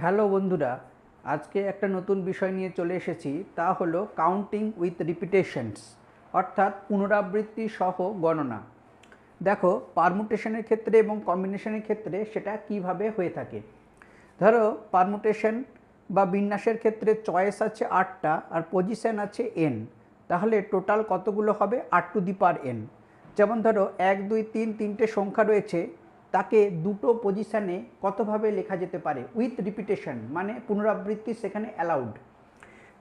Hello বন্ধুরা, আজকে একটা নতুন বিষয় নিয়ে চলে এসেছি, তা হলো কাউন্টিং উইথ রিপিটেশনস, অর্থাৎ পুনরাবৃত্তি সহ গণনা। দেখো, পারমুটেশনের ক্ষেত্রে এবং কম্বিনেশনের ক্ষেত্রে সেটা কিভাবে হয়ে থাকে। ধরো, পারমুটেশন বা বিন্যাসের ক্ষেত্রে চয়েস আছে 8টা আর পজিশন আছে n, তাহলে টোটাল কতগুলো হবে? 8^n। যেমন ধরো 1 2 3 তিনটে সংখ্যা রয়েছে, তাকে দুটো পজিশানে কতভাবে লেখা যেতে পারে? উইথ রিপিটেশন, মানে পুনরাবৃত্তি সেখানে অ্যালাউড।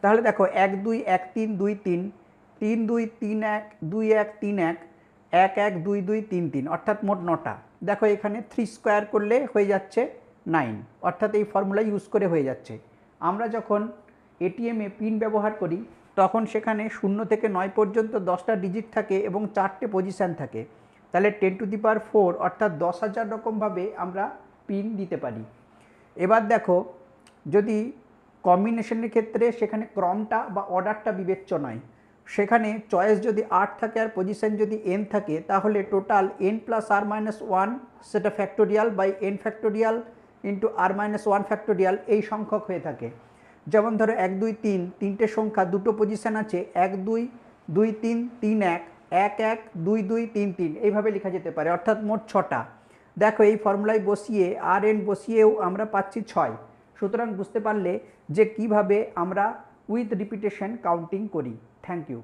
তাহলে দেখো 1 2 1 3 2 3, 3 2 3 1 2 1 3 1, 1 1 2 2 3 3, অর্থাৎ মোট 9টা। দেখো এখানে 3 স্কোয়ার করলে হয়ে যাচ্ছে 9, অর্থাৎ এই ফর্মুলা ইউজ করে হয়ে যাচ্ছে। আমরা যখন এটিএমে পিন ব্যবহার করি তখন সেখানে 0 থেকে 9 পর্যন্ত 10টা ডিজিট থাকে এবং 4টে পজিশান থাকে। তাহলে 10^4 অর্থাৎ 10,000 রকমভাবে আমরা পিন দিতে পারি। এবার দেখো, যদি কম্বিনেশনের ক্ষেত্রে সেখানে ক্রমটা বা অর্ডারটা বিবেচ্য নয়, সেখানে চয়েস যদি 8 থাকে আর পজিশন যদি n থাকে, তাহলে total n plus R minus 1, সেটা factorial by n factorial into R minus 1 factorial, এই সংখ্যক হয়ে থাকে। যেমন ধরো 1 2 3 তিনটে সংখ্যা, দুটো পজিশন আছে, 1 2 2 3 3 1, 1 1 2 2 3 3, এইভাবে লেখা যেতে পারে, অর্থাৎ মোট 6টা। দেখো এই ফর্মুলায় বসিয়ে আর এন বসিয়েও আমরা পাচ্ছি 6। সুতরাং বুঝতে পারলে যে কিভাবে আমরা উইথ রিপিটেশন কাউন্টিং করি। Thank you.